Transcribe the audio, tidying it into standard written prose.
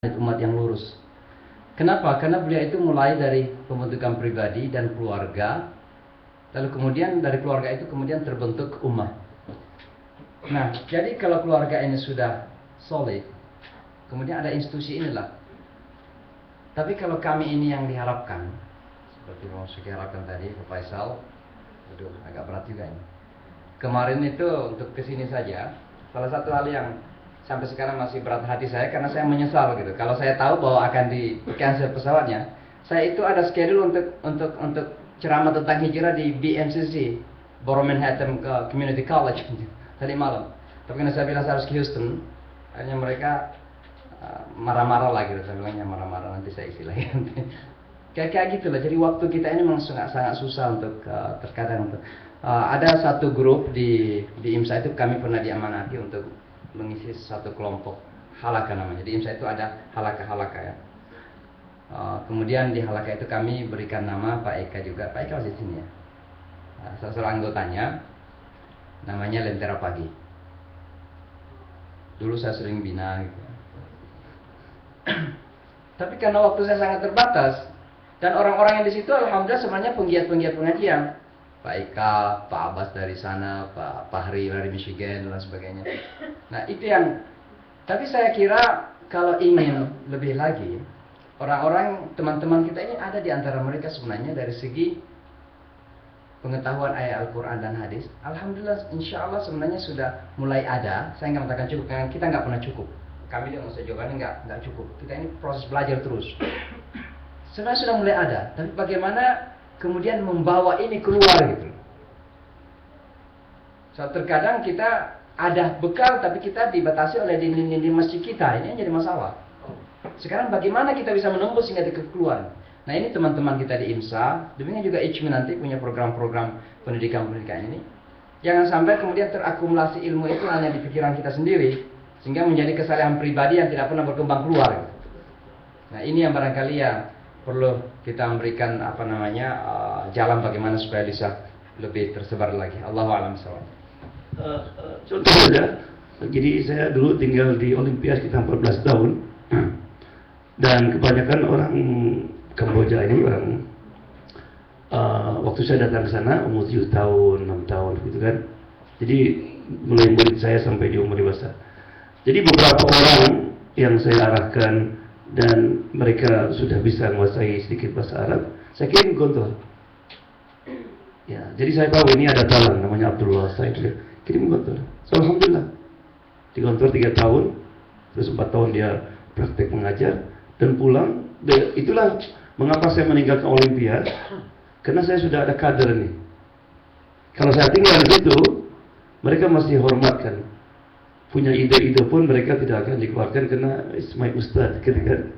umat yang lurus. Kenapa? Karena beliau itu mulai dari pembentukan pribadi dan keluarga, lalu kemudian dari keluarga itu kemudian terbentuk ummah. Nah, jadi kalau keluarga ini sudah solid, kemudian ada institusi inilah. Tapi kalau kami ini yang diharapkan, seperti yang Syekh harapkan tadi, Pak Faisal, aduh agak berat juga ini. Kemarin itu untuk kesini saja, salah satu hal yang sampai sekarang masih berat hati saya karena saya menyesal gitu. Kalau saya tahu bahwa akan di cancel pesawatnya, saya itu ada schedule untuk ceramah tentang hijrah di BMCC, Borough Manhattan Community College tadi malam. Tapi karena saya bilang saya harus ke Houston, akhirnya mereka marah-marah lah gitu. Saya bilangnya marah-marah, nanti saya isi lagi nanti. Kayak gitu lah. Jadi waktu kita ini memang sangat susah untuk terkadang untuk ada satu grup di IMSA itu kami pernah diamanati untuk mengisi satu kelompok halaka namanya. Di IMSA itu ada halaka-halaka ya. Kemudian di halaka itu kami berikan nama Pak Eka juga. Pak Eka masih di sini ya. Salah satu anggotanya namanya Lentera Pagi. Dulu saya sering bina gitu. Tapi karena waktu saya sangat terbatas dan orang-orang yang di situ alhamdulillah sebenarnya penggiat-penggiat pengajian. Pak Eka, Pak Abbas dari sana, Pak Fahri dari Michigan dan sebagainya. Nah itu yang, tapi saya kira kalau ingin lebih lagi, orang-orang, teman-teman kita ini ada di antara mereka sebenarnya dari segi pengetahuan ayat Al-Quran dan hadis. Alhamdulillah, insya Allah sebenarnya sudah mulai ada. Saya nggak mengatakan cukup, karena kita nggak pernah cukup. Kami yang masa jawabannya nggak cukup. Kita ini proses belajar terus. Sebenarnya sudah mulai ada, tapi bagaimana kemudian membawa ini keluar gitu. So, terkadang kita ada bekal tapi kita dibatasi oleh dinding-dinding masjid kita. Ini yang jadi masalah. Sekarang bagaimana kita bisa menembus hingga keluar? Nah ini teman-teman kita di IMSA, demikian juga ICMI nanti punya program-program pendidikan ini. Jangan sampai kemudian terakumulasi ilmu itu hanya di pikiran kita sendiri, sehingga menjadi kesalahan pribadi yang tidak pernah berkembang keluar. Nah ini yang barangkali ya perlu kita memberikan jalan bagaimana supaya bisa lebih tersebar lagi. Allahu a'lam bishawab. Contoh saja, jadi saya dulu tinggal di Olimpias sekitar 14 tahun dan kebanyakan orang Kamboja ini orang waktu saya datang ke sana umur 7 tahun, 6 tahun gitu kan. Jadi mulai murid saya sampai di umur dewasa. Jadi beberapa orang yang saya arahkan dan mereka sudah bisa menguasai sedikit bahasa Arab, saya kirim kontrol. Ya, jadi saya tahu ini ada talang namanya Abdullah, saya kirim kontrol. So, alhamdulillah di kontrol 3 tahun, terus 4 tahun dia praktek mengajar dan pulang. Itulah mengapa saya meninggalkan Olimpias, karena saya sudah ada kader nih. Kalau saya tinggal di situ, mereka masih hormatkan. Punya ide-ide pun mereka tidak akan dikeluarkan karena it's my ustad, gitu kan.